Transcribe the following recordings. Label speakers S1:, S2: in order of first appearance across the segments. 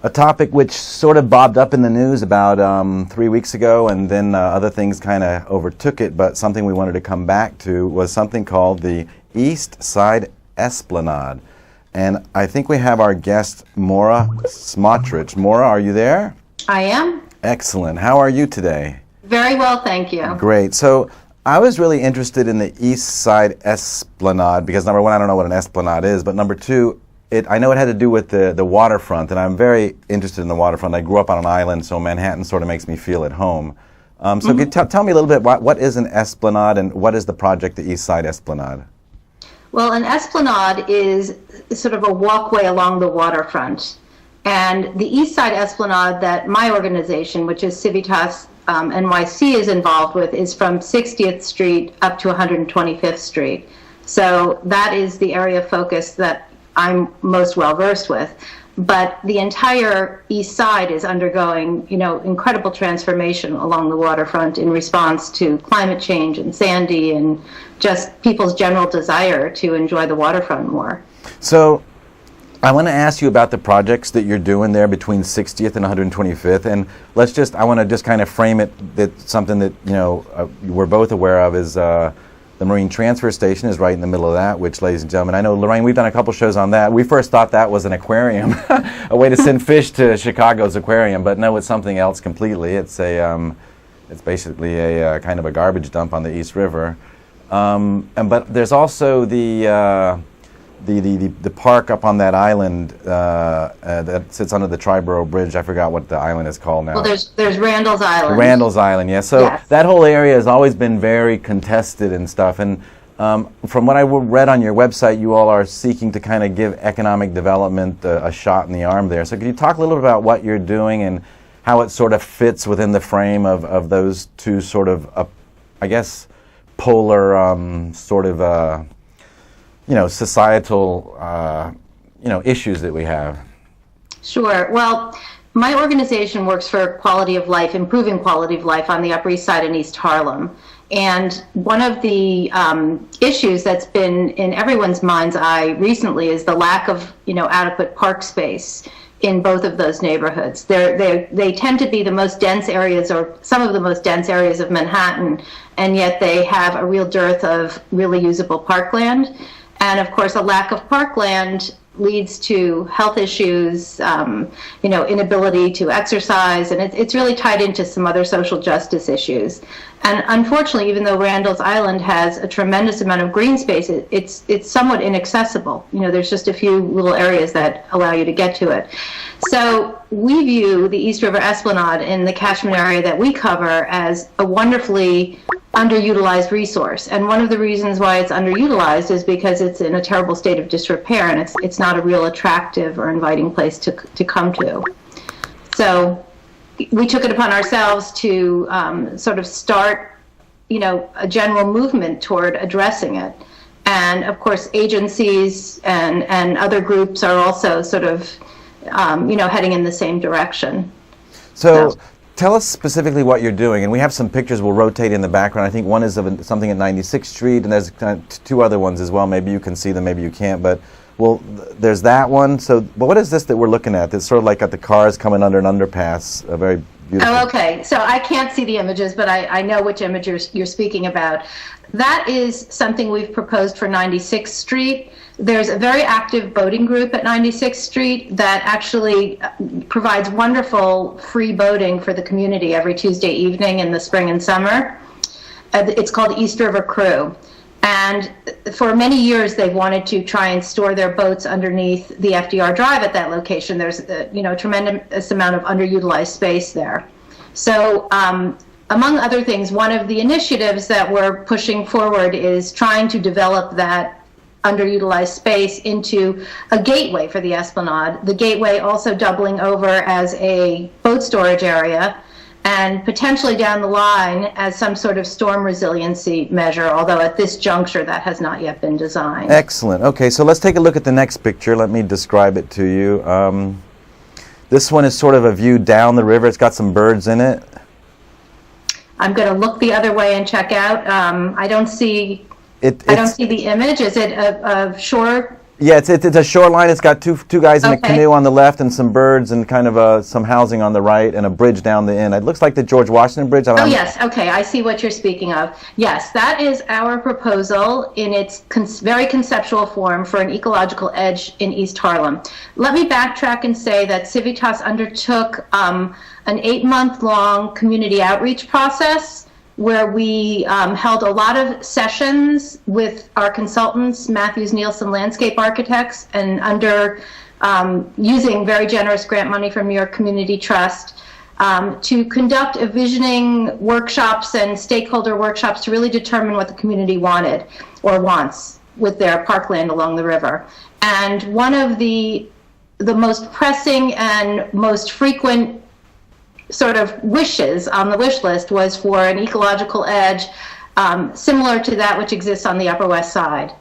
S1: a topic which sort of bobbed up in the news about 3 weeks ago, and then other things kind of overtook it, but something we wanted to come back to was something called the East Side Esplanade. And I think we have our guest, Maura Smotrich. Maura, are you there?
S2: I am.
S1: Excellent. How are you today?
S2: Very well, thank you.
S1: Great. So I was really interested in the East Side Esplanade because, number one, I don't know what an esplanade is, but number two, I know it had to do with the waterfront, and I'm very interested in the waterfront. I grew up on an island, so Manhattan sort of makes me feel at home. So could you tell me a little bit, what is an esplanade, and what is the project, the East Side Esplanade?
S2: Well, an esplanade is sort of a walkway along the waterfront. And the East Side Esplanade that my organization, which is Civitas NYC, is involved with, is from 60th Street up to 125th Street. So that is the area of focus that I'm most well versed with. But the entire East Side is undergoing, incredible transformation along the waterfront in response to climate change and Sandy and just people's general desire to enjoy the waterfront more.
S1: So I want to ask you about the projects that you're doing there between 60th and 125th, and I want to just kind of frame it that something that, we're both aware of is the Marine Transfer Station is right in the middle of that, which, ladies and gentlemen, I know, Lorraine, we've done a couple shows on that. We first thought that was an aquarium, a way to send fish to Chicago's aquarium, but no, it's something else completely. It's basically a kind of a garbage dump on the East River. But there's also the park up on that island that sits under the Triborough Bridge. I forgot what the island is called now.
S2: Well, there's Randall's Island.
S1: Randall's Island, yeah. So
S2: yes.
S1: That whole area has always been very contested and stuff. And from what I read on your website, you all are seeking to kind of give economic development a shot in the arm there. So could you talk a little bit about what you're doing and how it sort of fits within the frame of those two sort of, I guess, polar sort of societal, issues that we have?
S2: Sure. Well, my organization works for quality of life, improving quality of life on the Upper East Side in East Harlem. And one of the issues that's been in everyone's mind's eye recently is the lack of, adequate park space in both of those neighborhoods. They tend to be the most dense areas, or some of the most dense areas of Manhattan, and yet they have a real dearth of really usable parkland. And of course, a lack of parkland leads to health issues, inability to exercise, and it's really tied into some other social justice issues. And unfortunately, even though Randall's Island has a tremendous amount of green space, it's somewhat inaccessible. There's just a few little areas that allow you to get to it. So we view the East River Esplanade in the catchment area that we cover as a wonderfully underutilized resource. And one of the reasons why it's underutilized is because it's in a terrible state of disrepair, and it's not a real attractive or inviting place to come to. So we took it upon ourselves to sort of start, a general movement toward addressing it. And of course, agencies and other groups are also sort of, heading in the same direction.
S1: So tell us specifically what you're doing, and we have some pictures we'll rotate in the background. I think one is of something at 96th Street, and there's kind of two other ones as well. Maybe you can see them, maybe you can't, but there's that one. So, but what is this that we're looking at? It's sort of like got the cars coming under an underpass, a very beautiful.
S2: Oh, okay. So I can't see the images, but I know which image you're speaking about. That is something we've proposed for 96th Street. There's a very active boating group at 96th Street that actually provides wonderful free boating for the community every Tuesday evening in the spring and summer. It's called East River Crew. And for many years, they've wanted to try and store their boats underneath the FDR Drive at that location. There's a tremendous amount of underutilized space there. So among other things, one of the initiatives that we're pushing forward is trying to develop that underutilized space into a gateway for the Esplanade. The gateway also doubling over as a boat storage area, and potentially down the line as some sort of storm resiliency measure, although at this juncture that has not yet been designed.
S1: Excellent. Okay, so let's take a look at the next picture. Let me describe it to you. This one is sort of a view down the river. It's got some birds in it.
S2: I'm going to look the other way and check out. I don't see the image. Is it a shore
S1: Yeah, it's a shoreline. It's got two guys in a
S2: Okay.
S1: canoe on the left and some birds and kind of some housing on the right and a bridge down the end. It looks like the George Washington Bridge.
S2: Oh, yes. Okay. I see what you're speaking of. Yes, that is our proposal in its very conceptual form for an ecological edge in East Harlem. Let me backtrack and say that Civitas undertook an 8-month-long community outreach process where we held a lot of sessions with our consultants, Matthews Nielsen Landscape Architects, and under using very generous grant money from New York Community Trust to conduct a visioning workshops and stakeholder workshops to really determine what the community wanted or wants with their parkland along the river. And one of the most pressing and most frequent sort of wishes on the wish list was for an ecological edge similar to that which exists on the Upper West Side.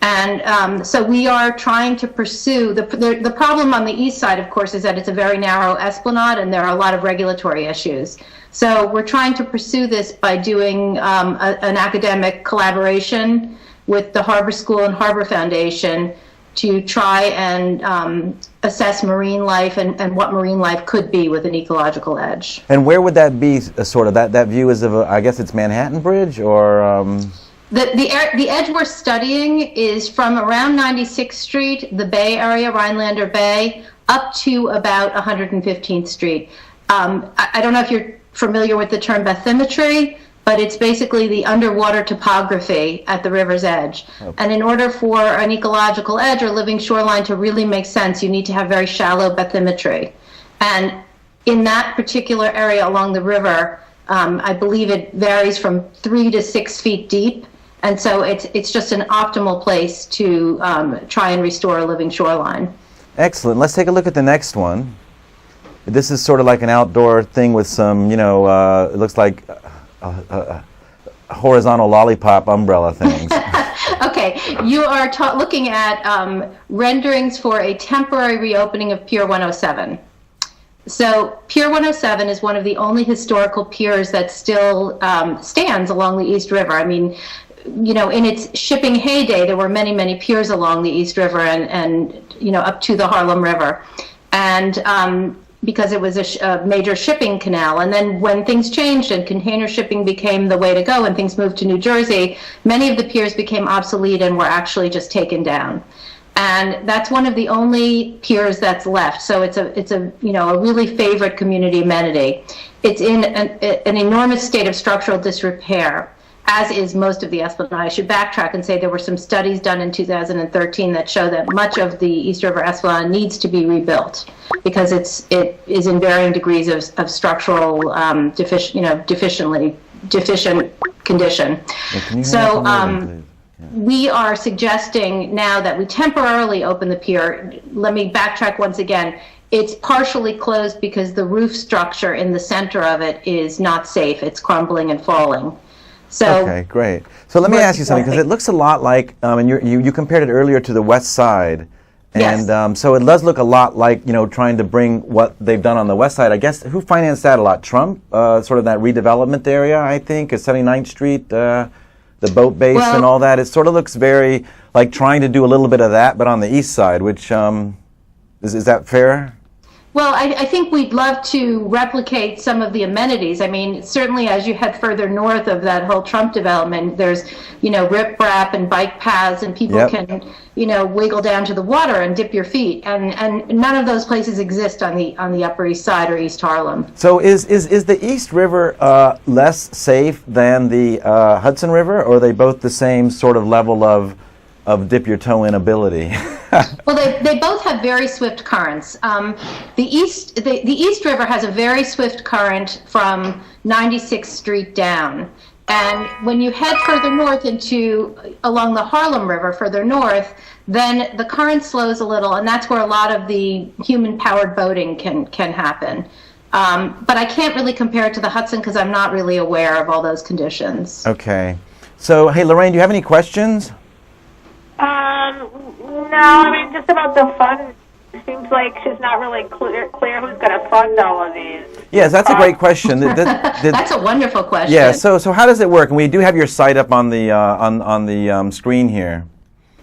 S2: And so we are trying to pursue, the problem on the east side, of course, is that it's a very narrow esplanade and there are a lot of regulatory issues. So we're trying to pursue this by doing an academic collaboration with the Harbor School and Harbor Foundation to try and assess marine life and what marine life could be with an ecological edge.
S1: And where would that be, sort of, that view is of, I guess it's Manhattan Bridge, or?
S2: The edge we're studying is from around 96th Street, the Bay area, Rhinelander Bay, up to about 115th Street. I don't know if you're familiar with the term bathymetry, but it's basically the underwater topography at the river's edge. Okay. And in order for an ecological edge or living shoreline to really make sense, you need to have very shallow bathymetry. And in that particular area along the river, I believe it varies from 3 to 6 feet deep. And so it's just an optimal place to try and restore a living shoreline.
S1: Excellent. Let's take a look at the next one. This is sort of like an outdoor thing with some, it looks like horizontal lollipop umbrella things.
S2: Okay, you are looking at renderings for a temporary reopening of Pier 107. So Pier 107 is one of the only historical piers that still stands along the East River. I mean, in its shipping heyday, there were many, many piers along the East River and up to the Harlem River. And because it was a major shipping canal. And then when things changed and container shipping became the way to go and things moved to New Jersey, many of the piers became obsolete and were actually just taken down. And that's one of the only piers that's left. So it's a really favorite community amenity. It's in an enormous state of structural disrepair, as is most of the Esplanade. I should backtrack and say there were some studies done in 2013 that show that much of the East River Esplanade needs to be rebuilt because it is in varying degrees of structural deficient condition. So we are suggesting now that we temporarily open the pier. Let me backtrack once again. It's partially closed because the roof structure in the center of it is not safe. It's crumbling and falling. So,
S1: okay, great. So let me ask you something, because it looks a lot like, and you compared it earlier to the West Side, and
S2: yes.
S1: So it does look a lot like, trying to bring what they've done on the West Side. I guess, who financed that a lot? Trump? Sort of that redevelopment area, I think, is 79th Street, the boat base and all that. It sort of looks very like trying to do a little bit of that, but on the East Side, which, is that fair?
S2: Well, I think we'd love to replicate some of the amenities. I mean, certainly as you head further north of that whole Trump development, there's, rip-rap and bike paths, and people can, wiggle down to the water and dip your feet. And none of those places exist on the Upper East Side or East Harlem.
S1: So is the East River less safe than the Hudson River, or are they both the same sort of level of dip your toe in ability?
S2: Well, they both have very swift currents. The East River has a very swift current from 96th Street down. And when you head further north along the Harlem River, further north, then the current slows a little, and that's where a lot of the human-powered boating can happen. But I can't really compare it to the Hudson because I'm not really aware of all those conditions.
S1: Okay. So, hey, Lorraine, do you have any questions?
S3: No, I mean, just about the fund. It seems like she's not really clear who's going to fund all of these.
S1: Yes, that's a great question.
S2: That's a wonderful question.
S1: Yeah. So how does it work? And we do have your site up on the screen here.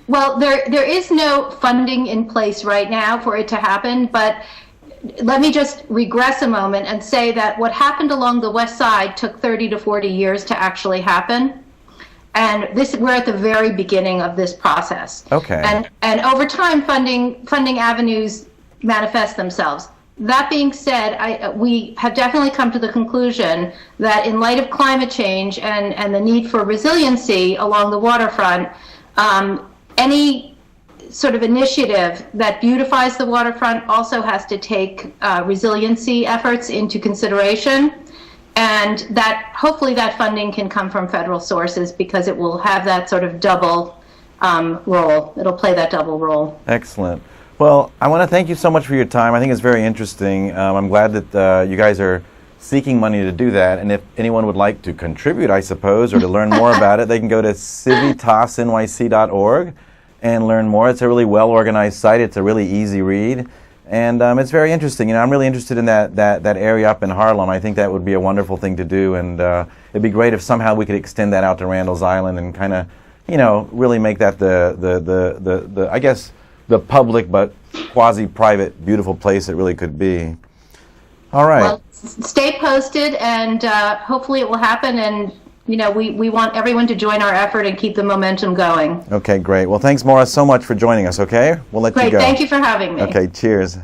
S2: Well, there is no funding in place right now for it to happen, but let me just regress a moment and say that what happened along the west side took 30 to 40 years to actually happen. And we're at the very beginning of this process.
S1: Okay.
S2: And over time, funding avenues manifest themselves. That being said, we have definitely come to the conclusion that in light of climate change and the need for resiliency along the waterfront, any sort of initiative that beautifies the waterfront also has to take resiliency efforts into consideration, and that hopefully that funding can come from federal sources because it will have that sort of double role. It'll play that double role.
S1: Excellent. Well, I want to thank you so much for your time. I think it's very interesting. I'm glad that you guys are seeking money to do that. And if anyone would like to contribute, I suppose, or to learn more about it, they can go to civitasnyc.org and learn more. It's a really well-organized site. It's a really easy read. And it's very interesting. I'm really interested in that area up in Harlem. I think that would be a wonderful thing to do. And it'd be great if somehow we could extend that out to Randall's Island and kind of, really make that the I guess, the public but quasi-private, beautiful place it really could be. All right.
S2: Well, stay posted, and hopefully it will happen. And we want everyone to join our effort and keep the momentum going.
S1: Okay, great. Well, thanks, Maura, so much for joining us. Okay, we'll let you go.
S2: Great. Thank you for having me.
S1: Okay, cheers.